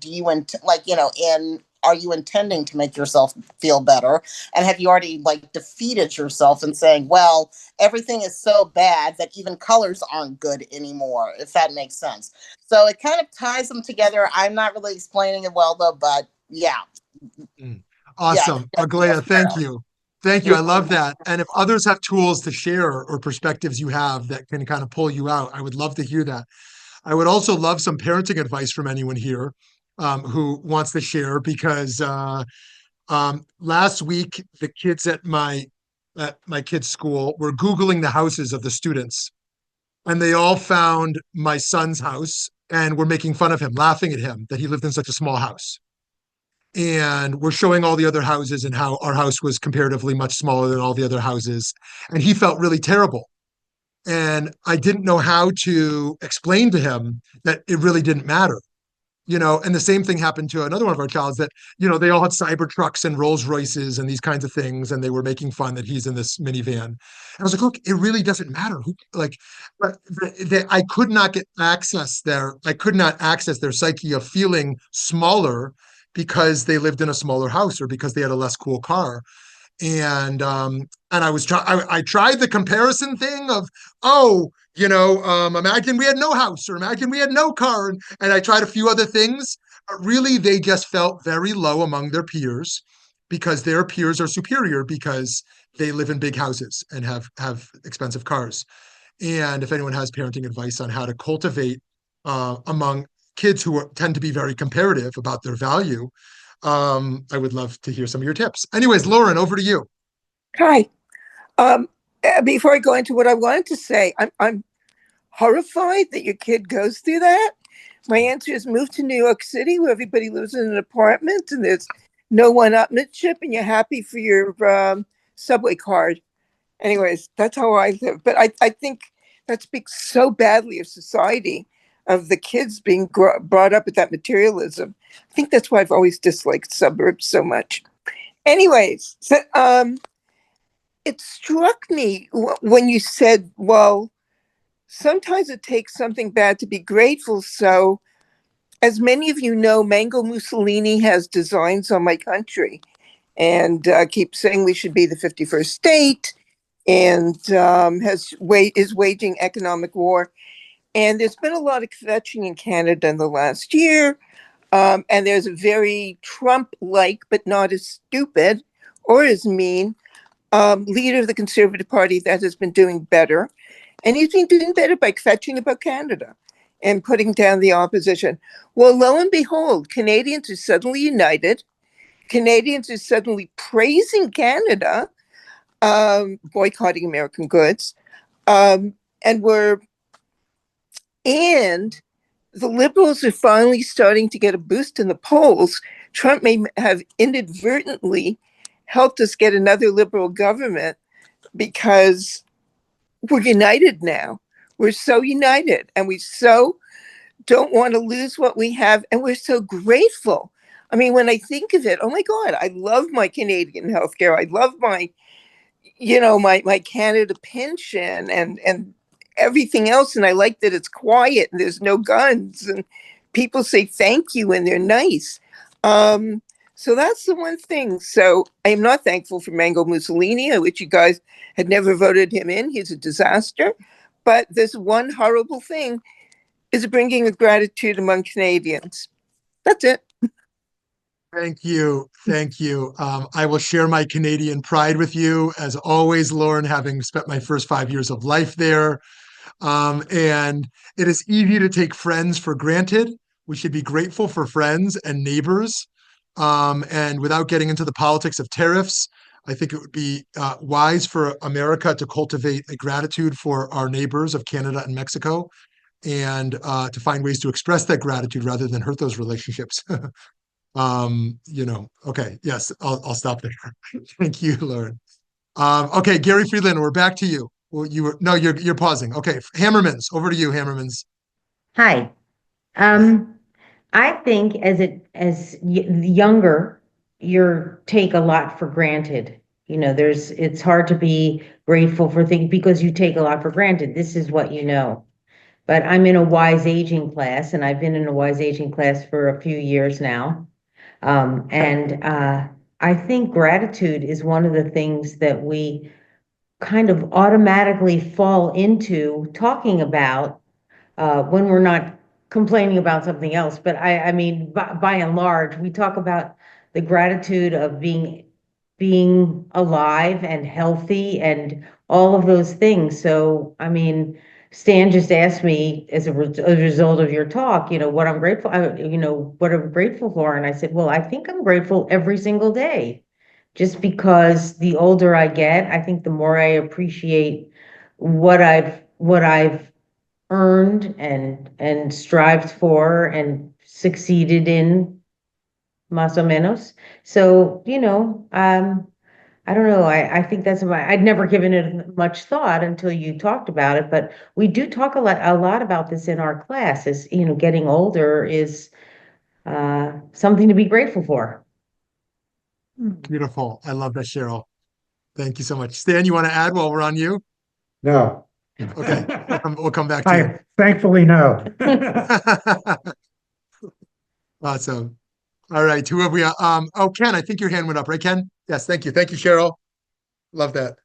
are you intending to make yourself feel better? And have you already like defeated yourself and saying, well, everything is so bad that even colors aren't good anymore, if that makes sense. So it kind of ties them together. I'm not really explaining it well though, but yeah. Mm. Yeah. Awesome. Aglaya, thank you. Thank you. I love that. And if others have tools to share or perspectives you have that can kind of pull you out, I would love to hear that. I would also love some parenting advice from anyone here, who wants to share, because last week the kids at my kids' school were Googling the houses of the students, and they all found my son's house and were making fun of him, laughing at him that he lived in such a small house. And we're showing all the other houses and how our house was comparatively much smaller than all the other houses. And he felt really terrible. And I didn't know how to explain to him that it really didn't matter. and the same thing happened to another one of our childs that, they all had cyber trucks and Rolls Royces and these kinds of things. And they were making fun that he's in this minivan. And I was like, look, it really doesn't matter who, like, but I could not I could not access their psyche of feeling smaller because they lived in a smaller house or because they had a less cool car. And I tried the comparison thing of, oh, imagine we had no house or imagine we had no car, and I tried a few other things, but really they just felt very low among their peers because their peers are superior because they live in big houses and have expensive cars. And if anyone has parenting advice on how to cultivate among kids who tend to be very comparative about their value, I would love to hear some of your tips. Anyways, Lauren, over to you. Hi. Before I go into what I wanted to say, I'm horrified that your kid goes through that. My answer is move to New York City where everybody lives in an apartment and there's no one-upmanship and you're happy for your subway card. Anyways, that's how I live. But I think that speaks so badly of society, of the kids being brought up with that materialism. I think that's why I've always disliked suburbs so much. Anyways, so, it struck me when you said, well, sometimes it takes something bad to be grateful. So, as many of you know, Mango Mussolini has designs on my country and keeps saying we should be the 51st state and is waging economic war. And there's been a lot of kvetching in Canada in the last year. And there's a very Trump-like, but not as stupid or as mean, leader of the Conservative Party that has been doing better. And he's been doing better by kvetching about Canada and putting down the opposition. Well, lo and behold, Canadians are suddenly united. Canadians are suddenly praising Canada, boycotting American goods. And the Liberals are finally starting to get a boost in the polls. Trump may have inadvertently helped us get another Liberal government because we're united now. We're so united and we so don't want to lose what we have. And we're so grateful. I mean, when I think of it, oh my God, I love my Canadian healthcare. I love my Canada pension and everything else. And I like that it's quiet and there's no guns and people say thank you and they're nice. So that's the one thing. So I am not thankful for Mango Mussolini. I wish you guys had never voted him in. He's a disaster. But this one horrible thing is bringing a gratitude among Canadians. That's it. Thank you. Thank you. I will share my Canadian pride with you, as always, Lauren, having spent my first 5 years of life there. And it is easy to take friends for granted. We should be grateful for friends and neighbors. And without getting into the politics of tariffs, I think it would be wise for America to cultivate a gratitude for our neighbors of Canada and Mexico, and to find ways to express that gratitude rather than hurt those relationships. Okay, yes, I'll stop there. Thank you, Lauren. Okay, Gary Friedlander, we're back to you. Well, you're pausing. Okay, Hammermans, over to you, Hammermans. Hi. I think younger, you take a lot for granted. It's hard to be grateful for things because you take a lot for granted. This is what you know. But I'm in a wise aging class, and I've been in a wise aging class for a few years now. I think gratitude is one of the things that we kind of automatically fall into talking about when we're not complaining about something else. But I mean, by and large, we talk about the gratitude of being alive and healthy and all of those things. So, I mean, Stan just asked me as a result of your talk, what I'm grateful, what I'm grateful for. And I said, well, I think I'm grateful every single day, just because the older I get, I think the more I appreciate what I've earned and strived for and succeeded in, más o menos. So, I don't know. I think I'd never given it much thought until you talked about it, but we do talk a lot about this in our class. Is getting older is something to be grateful for. Beautiful. I love that, Cheryl. Thank you so much. Stan, you want to add while we're on you? No. Okay, we'll come back to you. Thankfully, no. Awesome. All right, who have we? Ken, I think your hand went up, right, Ken? Yes, thank you. Thank you, Cheryl. Love that.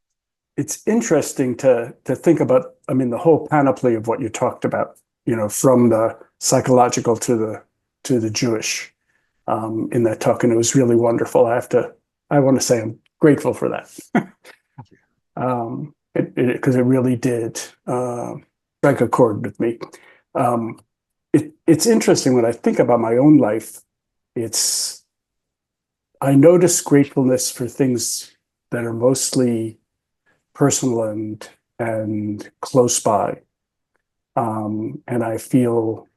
It's interesting to think about, I mean, the whole panoply of what you talked about, from the psychological to the Jewish in that talk, and it was really wonderful. I want to say I'm grateful for that. Because it really did strike a chord with me. It's interesting when I think about my own life. I notice gratefulness for things that are mostly personal and close by, and I feel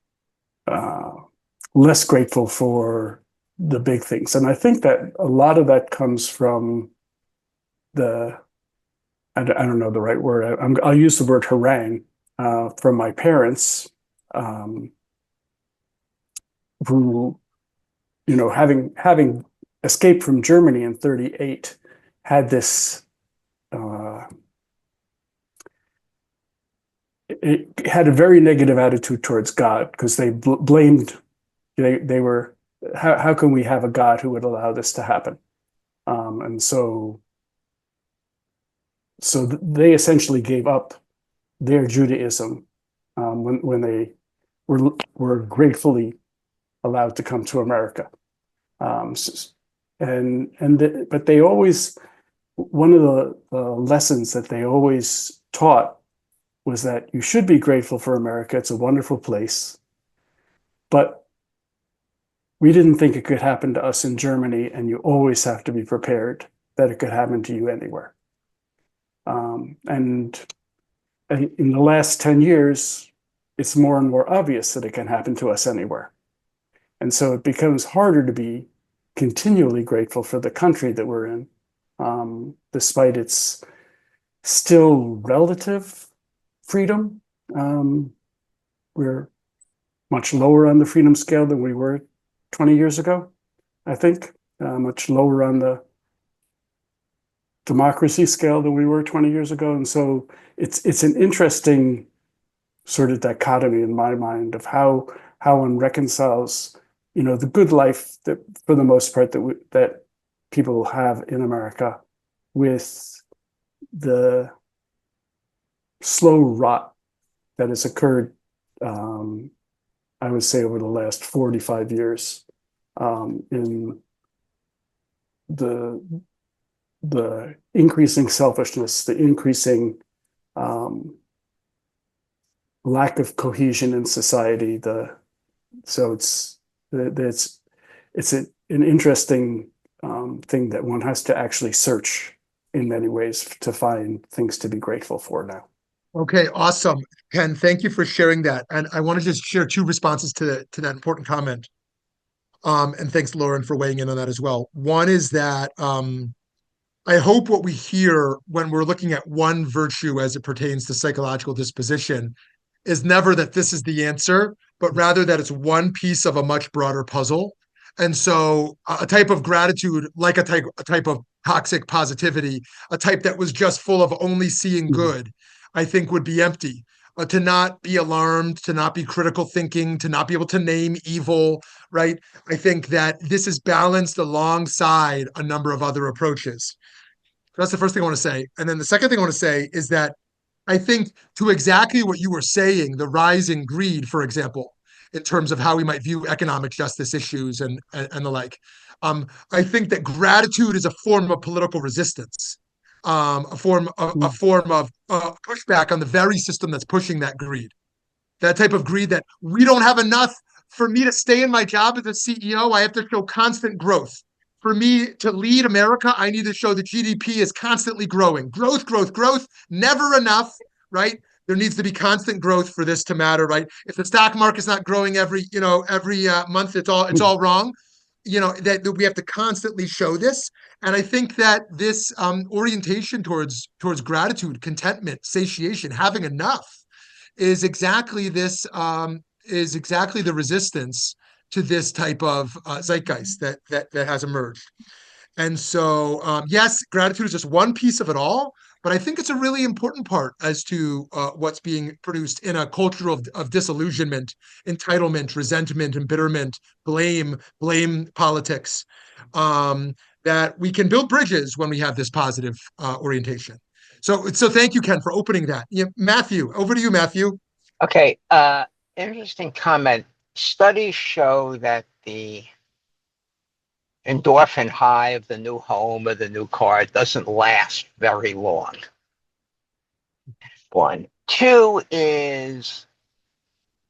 less grateful for the big things. And I think that a lot of that comes from I don't know the right word. I'll use the word harangue from my parents, who, having escaped from Germany in 1938, had this. It had a very negative attitude towards God because they blamed. They were, how can we have a God who would allow this to happen? And so they essentially gave up their Judaism when they were gratefully allowed to come to America. But they always, one of the lessons that they always taught was that you should be grateful for America. It's a wonderful place, but we didn't think it could happen to us in Germany, and you always have to be prepared that it could happen to you anywhere. And in the last 10 years, it's more and more obvious that it can happen to us anywhere. And so it becomes harder to be continually grateful for the country that we're in, despite its still relative freedom. We're much lower on the freedom scale than we were 20 years ago, I think, much lower on the democracy scale than we were 20 years ago. And so it's an interesting sort of dichotomy in my mind of how one reconciles, the good life that, for the most part, that people have in America with the slow rot that has occurred, I would say, over the last 45 years, in the increasing selfishness, the increasing lack of cohesion in society. So it's an interesting thing that one has to actually search in many ways to find things to be grateful for now. Okay, awesome. Ken, thank you for sharing that. And I want to just share two responses to that important comment. And thanks, Lauren, for weighing in on that as well. One is that I hope what we hear when we're looking at one virtue as it pertains to psychological disposition is never that this is the answer, but rather that it's one piece of a much broader puzzle. And so a type of gratitude, like a type of toxic positivity, a type that was just full of only seeing good, I think would be empty. To not be alarmed, to not be critical thinking, to not be able to name evil, right? I think that this is balanced alongside a number of other approaches. So that's the first thing I want to say. And then the second thing I want to say is that I think to exactly what you were saying, the rise in greed, for example, in terms of how we might view economic justice issues and the like, I think that gratitude is a form of political resistance, a form of pushback on the very system that's pushing that greed. That type of greed that we don't have enough. For me to stay in my job as a CEO, I have to show constant growth. For me to lead America, I need to show that GDP is constantly growing. Growth, growth, growth, never enough, right? There needs to be constant growth for this to matter, right? If the stock market's not growing every month, it's all wrong. That we have to constantly show this. And I think that this orientation towards gratitude, contentment, satiation, having enough is exactly the resistance to this type of zeitgeist that has emerged. And so, yes, gratitude is just one piece of it all, but I think it's a really important part as to what's being produced in a culture of disillusionment, entitlement, resentment, embitterment, blame politics. That we can build bridges when we have this positive orientation. So thank you, Ken, for opening that. Yeah, Matthew, over to you, Matthew. Okay, interesting comment. Studies show that the endorphin high of the new home or the new car doesn't last very long. One. Two is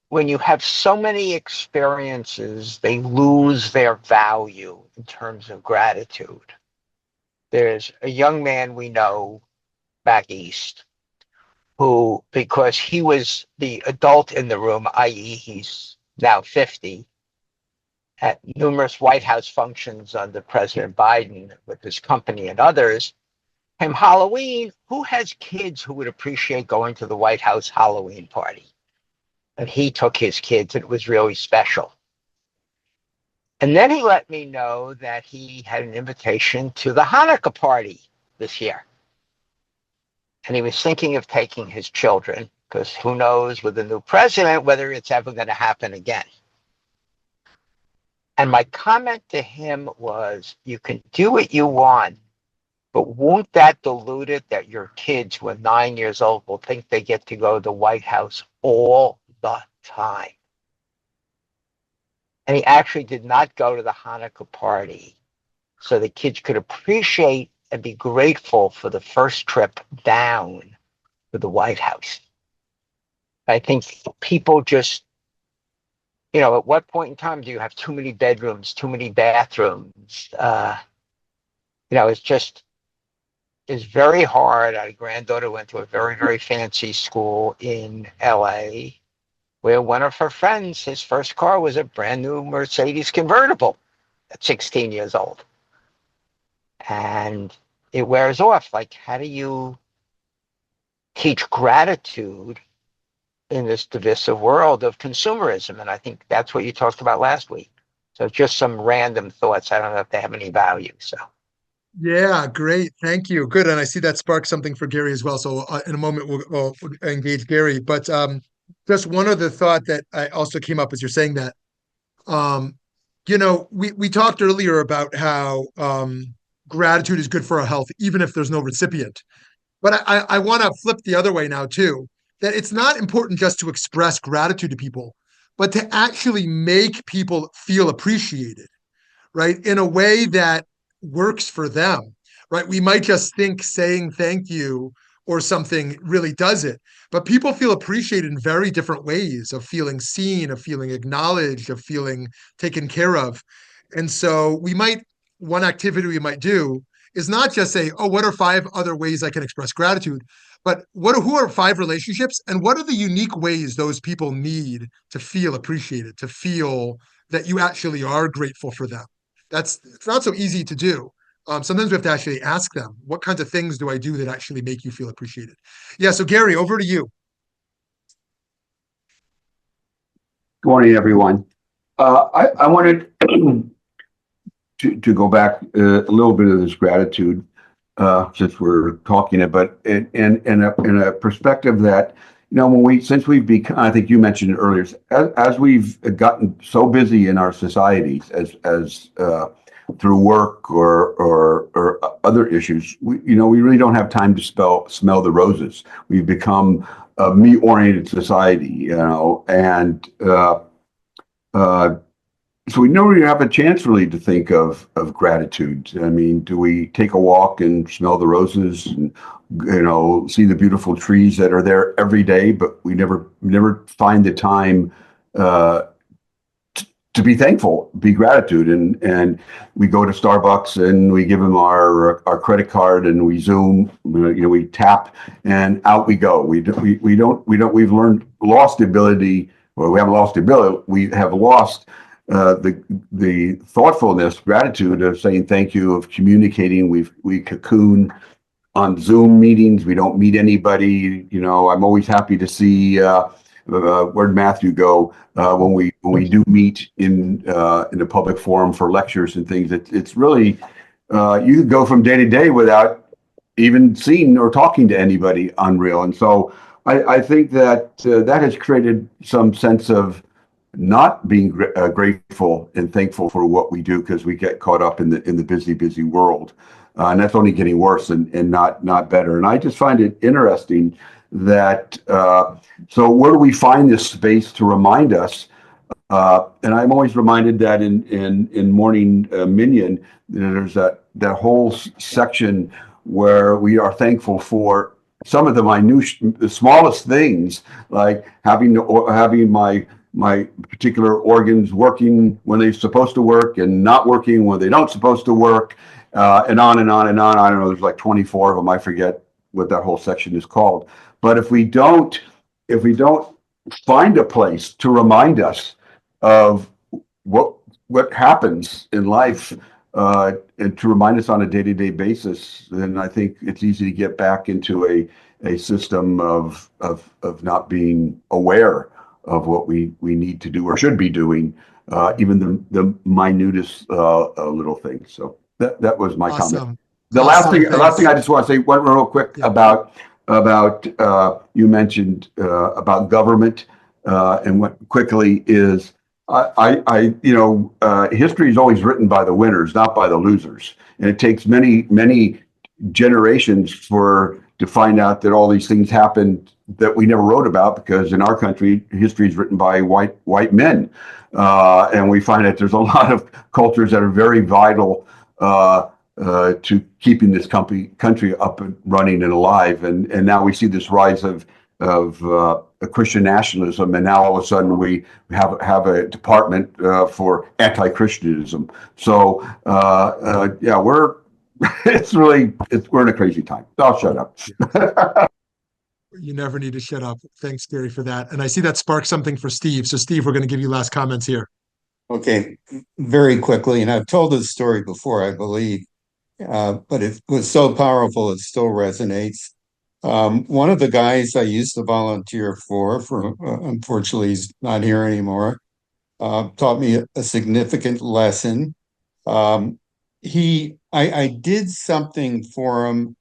when you have so many experiences, they lose their value in terms of gratitude. There's a young man we know back east who, because he was the adult in the room, i.e., he's now 50, at numerous White House functions under President Biden with his company and others, came Halloween. Who has kids who would appreciate going to the White House Halloween party? And he took his kids, and it was really special. And then he let me know that he had an invitation to the Hanukkah party this year. And he was thinking of taking his children, because who knows with the new president whether it's ever going to happen again. And my comment to him was, you can do what you want, but won't that dilute it that your kids who are 9 years old will think they get to go to the White House all the time? And he actually did not go to the Hanukkah party so the kids could appreciate and be grateful for the first trip down to the White House. I think people just, at what point in time do you have too many bedrooms, too many bathrooms? It's very hard. Our granddaughter went to a very, very fancy school in LA, where one of her friends, his first car was a brand new Mercedes convertible at 16 years old. And it wears off. Like, how do you teach gratitude in this divisive world of consumerism? And I think that's what you talked about last week. So just some random thoughts. I don't know if they have any value. So. Yeah, great. Thank you. Good. And I see that sparked something for Gary as well. So in a moment, we'll engage Gary. But just one other thought that I also came up as you're saying that, we talked earlier about how gratitude is good for our health, even if there's no recipient. But I want to flip the other way now, too, that it's not important just to express gratitude to people, but to actually make people feel appreciated, right? In a way that works for them, right? We might just think saying thank you or something really does it, but people feel appreciated in very different ways of feeling seen, of feeling acknowledged, of feeling taken care of. And so one activity we might do is not just say, oh, what are 5 other ways I can express gratitude? But who are 5 relationships and what are the unique ways those people need to feel appreciated, to feel that you actually are grateful for them? It's not so easy to do. Sometimes we have to actually ask them, what kinds of things do I do that actually make you feel appreciated? Yeah, so Gary, over to you. Good morning, everyone. I wanted to go back a little bit of this gratitude, since we're talking about it, in a perspective that, since we've become, I think you mentioned it earlier, as we've gotten so busy in our societies as through work or other issues, we really don't have time to smell the roses. We've become a me-oriented society, and so we don't really have a chance really to think of gratitude. I mean, do we take a walk and smell the roses and, see the beautiful trees that are there every day, but we never find the time to be thankful, be gratitude. And we go to Starbucks and we give them our credit card and we Zoom, we tap and out we go. We've lost the ability, or we haven't lost the ability, we have lost the thoughtfulness, gratitude of saying thank you, of communicating. We cocoon on Zoom meetings. We don't meet anybody. I'm always happy to see where'd Matthew go when we do meet in a public forum for lectures and things? It's really you could go from day to day without even seeing or talking to anybody unreal. And so I think that that has created some sense of not being grateful and thankful for what we do because we get caught up in the busy world, and that's only getting worse and not better. And I just find it interesting that so where do we find this space to remind us? And I'm always reminded that in Morning Minyan, there's that whole section where we are thankful for some of the smallest things, like having my particular organs working when they're supposed to work and not working when they don't supposed to work, and on and on and on. I don't know, there's like 24 of them. I forget what that whole section is called. But if we don't find a place to remind us of what happens in life, and to remind us on a day-to-day basis, then I think it's easy to get back into a system of not being aware of what we need to do or should be doing, even the minutest little things. So that was my comment. The last thing I just want to say one real quick about you mentioned about government, and what quickly is history is always written by the winners, not by the losers, and it takes many generations to find out that all these things happened that we never wrote about, because in our country, history is written by white men, and we find that there's a lot of cultures that are very vital to keeping this country up and running and alive, and now we see this rise of Christian nationalism, and now all of a sudden we have a department for anti-Christianism. So we're we're in a crazy time. I'll shut up. You never need to shut up. Thanks, Gary, for that. And I see that sparked something for Steve. So Steve, we're going to give you last comments here. Okay, very quickly, and I've told this story before, I believe, but it was so powerful it still resonates. One of the guys I used to volunteer for unfortunately he's not here anymore, taught me a significant lesson. I did something for him,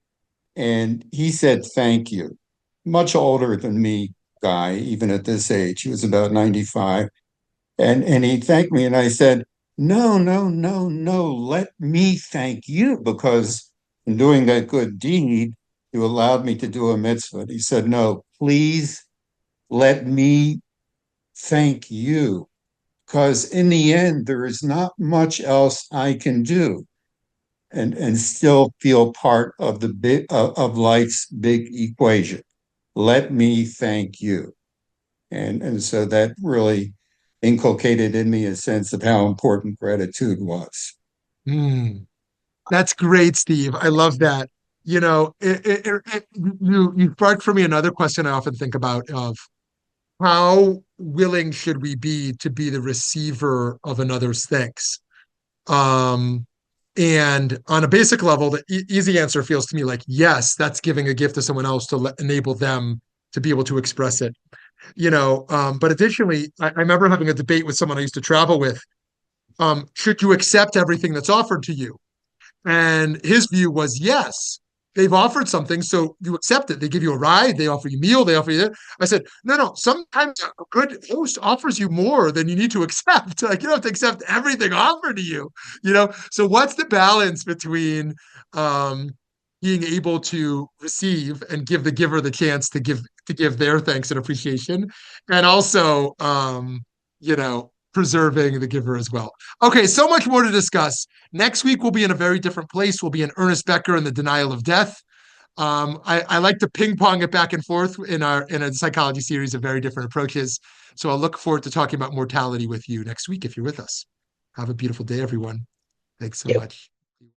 and he said thank you. Much older than me guy, even at this age. He was about 95. And he thanked me, and I said, no, let me thank you, because in doing that good deed, you allowed me to do a mitzvah. He said, no, please let me thank you, because in the end, there is not much else I can do and still feel part of of life's big equation. Let me thank you. And so that really inculcated in me a sense of how important gratitude was. That's great, Steve. I love that. You sparked for me another question I often think about of how willing should we be to be the receiver of another's thanks? And on a basic level, the easy answer feels to me like, yes, that's giving a gift to someone else to enable them to be able to express it. But additionally, I remember having a debate with someone I used to travel with. Should you accept everything that's offered to you? And his view was, yes, they've offered something, so you accept it. They give you a ride, they offer you a meal, they offer you that. I said, no, sometimes a good host offers you more than you need to accept. Like, you don't have to accept everything offered to you, So what's the balance between being able to receive and give the giver the chance to give their thanks and appreciation, and also preserving the giver as well. Okay, so much more to discuss. Next week we'll be in a very different place. We'll be in Ernest Becker and the Denial of Death. I like to ping pong it back and forth in a psychology series of very different approaches. So I'll look forward to talking about mortality with you next week if you're with us. Have a beautiful day, everyone. Thanks so much.